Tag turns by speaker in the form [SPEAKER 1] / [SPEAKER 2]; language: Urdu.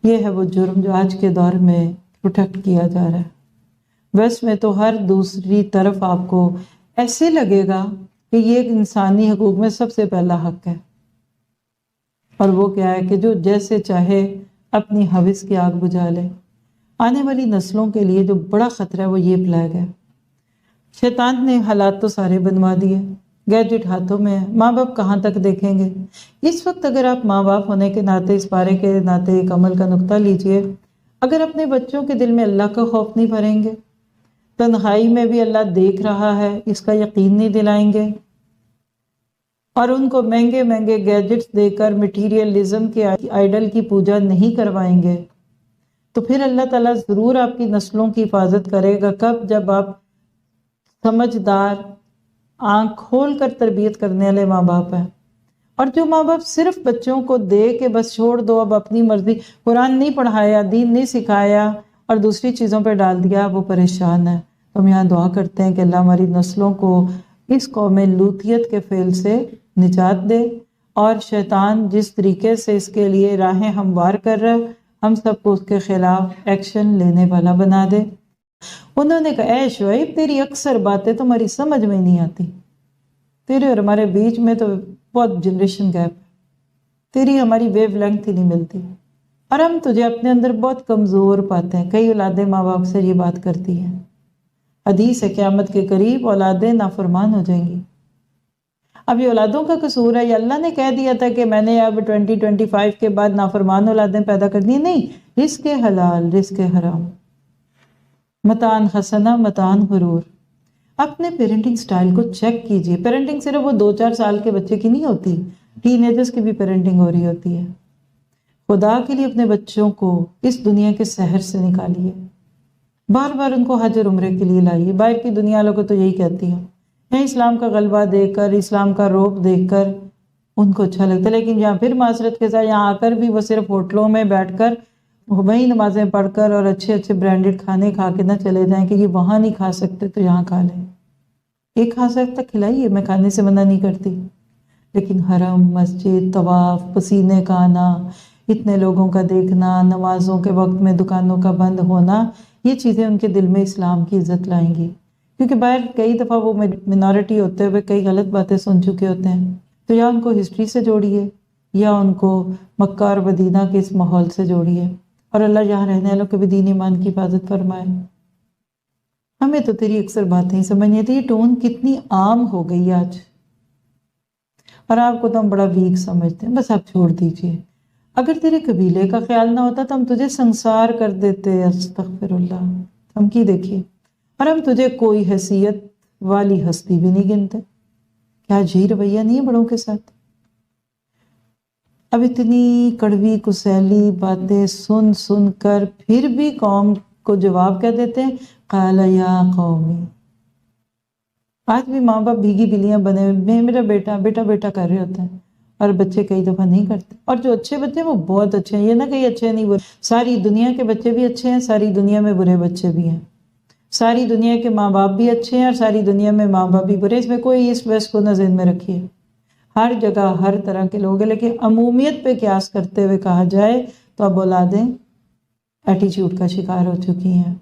[SPEAKER 1] یہ ہے وہ جرم جو آج کے دور میں پروٹیکٹ کیا جا رہا ہے۔ ویسٹ میں تو ہر دوسری طرف آپ کو ایسے لگے گا کہ یہ ایک انسانی حقوق میں سب سے پہلا حق ہے، اور وہ کیا ہے کہ جو جیسے چاہے اپنی ہوس کی آگ بجھا لے۔ آنے والی نسلوں کے لیے جو بڑا خطرہ ہے وہ یہ پلیگ ہے۔ شیطان نے حالات تو سارے بنوا دیے، گیجٹ ہاتھوں میں ہے، ماں باپ کہاں تک دیکھیں گے؟ اس وقت اگر آپ ماں باپ ہونے کے ناطے، اس پارے کے ناطے ایک عمل کا نقطہ لیجئے، اگر اپنے بچوں کے دل میں اللہ کا خوف نہیں بھریں گے، تنہائی میں بھی اللہ دیکھ رہا ہے اس کا یقین نہیں دلائیں گے، اور ان کو مہنگے مہنگے گیجٹس دے کر مٹیریلزم کے آئیڈل کی پوجا نہیں کروائیں گے، تو پھر اللہ تعالیٰ ضرور آپ کی نسلوں کی حفاظت کرے گا۔ کب؟ جب آپ سمجھدار، آنکھ کھول کر تربیت کرنے والے ماں باپ ہیں۔ اور جو ماں باپ صرف بچوں کو دے کے بس چھوڑ دو، اب اپنی مرضی، قرآن نہیں پڑھایا، دین نہیں سکھایا اور دوسری چیزوں پہ ڈال دیا، وہ پریشان ہے۔ تو ہم یہاں دعا کرتے ہیں کہ اللہ ہماری نسلوں کو اس قوم لوطیت کے فعل سے نجات دے، اور شیطان جس طریقے سے اس کے لیے راہیں ہموار کر رہا ہے، ہم سب کو اس کے خلاف ایکشن لینے والا بنا دے۔ انہوں نے کہا اے شعیب، تیری اکثر باتیں تمہاری سمجھ میں نہیں آتی، تیرے اور ہمارے بیچ میں تو بہت جنریشن گیپ ہے، تیری ہماری ویو لینتھ ہی نہیں ملتی، اور ہم تجھے اپنے اندر بہت کمزور پاتے ہیں۔ کئی اولادیں ماں باپ سے یہ بات کرتی ہیں۔ حدیث ہے قیامت کے قریب اولادیں نافرمان ہو جائیں گی۔ اب یہ اولادوں کا قصور ہے، یا اللہ نے کہہ دیا تھا کہ میں نے اب 2025 کے بعد نافرمان اولادیں پیدا کر دی؟ نہیں، رزق حلال، رزق حرام، متان حسنہ، متان غرور۔ اپنے پیرنٹنگ سٹائل کو چیک کیجئے۔ پیرنٹنگ صرف وہ 2-4 سال کے بچے کی نہیں ہوتی، ٹین ایجرز کی بھی پیرنٹنگ ہو رہی ہوتی ہے۔ خدا کے لیے اپنے بچوں کو اس دنیا کے سحر سے نکالیے، بار بار ان کو حج اور عمرے کے لیے لائیے۔ باہر کی دنیا والوں کو تو یہی کہتی ہوں، یہاں اسلام کا غلبہ دیکھ کر، اسلام کا روب دیکھ کر ان کو اچھا لگتا ہے، لیکن یہاں پھر معذرت کے ساتھ یہاں آ کر بھی وہ صرف ہوٹلوں میں بیٹھ کر وہی نمازیں پڑھ کر اور اچھے اچھے برانڈڈ کھانے کھا کے نہ چلے جائیں کہ یہ وہاں نہیں کھا سکتے تو یہاں کھا لیں۔ ایک کھا سکتا کھلائیے، میں کھانے سے منع نہیں کرتی، لیکن حرم، مسجد، طواف، پسینے کا آنا، اتنے لوگوں کا دیکھنا، نمازوں کے وقت میں دکانوں کا بند ہونا، یہ چیزیں ان کے دل میں اسلام کی عزت لائیں گی، کیونکہ باہر کئی دفعہ وہ منارٹی ہوتے ہوئے کئی غلط باتیں سن چکے ہوتے ہیں۔ تو یا ان کو ہسٹری سے جوڑیے، یا ان کو مکہ اور مدینہ کے اس ماحول سے جوڑیے، اور اللہ یہاں رہنے والوں کے بھی دین ایمان کی حفاظت فرمائے۔ ہمیں تو تیری اکثر باتیں ہی سمجھ نہیں آتی، یہ ٹون کتنی عام ہو گئی آج، اور آپ کو تو ہم بڑا ویک سمجھتے ہیں، بس آپ چھوڑ دیجئے۔ اگر تیرے قبیلے کا خیال نہ ہوتا تو ہم تجھے سنسار کر دیتے، استغفر اللہ، ہم کی دیکھیے، اور ہم تجھے کوئی حیثیت والی ہستی بھی نہیں گنتے۔ کیا جی رویہ نہیں ہے بڑوں کے ساتھ؟ اب اتنی کڑوی کسیلی باتیں سن سن کر پھر بھی قوم کو جواب کیا دیتے ہیں؟ قال یا قومی۔ آج بھی ماں باپ بھیگی بلیاں بنے ہوئے، میرا بیٹا بیٹا بیٹا کر رہے ہوتے ہیں، اور بچے کئی دفعہ نہیں کرتے، اور جو اچھے بچے ہیں وہ بہت اچھے ہیں، یہ نہ کہ اچھے نہیں برے، ساری دنیا کے بچے بھی اچھے ہیں، ساری دنیا میں برے بچے بھی ہیں، ساری دنیا کے ماں باپ بھی اچھے ہیں اور ساری دنیا میں ماں باپ بھی برے، اس میں کوئی ایسٹ ویسٹ کو نہ ذہن میں رکھیے، ہر جگہ ہر طرح کے لوگ ہیں، لیکن عمومیت پہ قیاس کرتے ہوئے کہا جائے تو اب اولادیں ایٹیچیوڈ کا شکار ہو چکی ہیں۔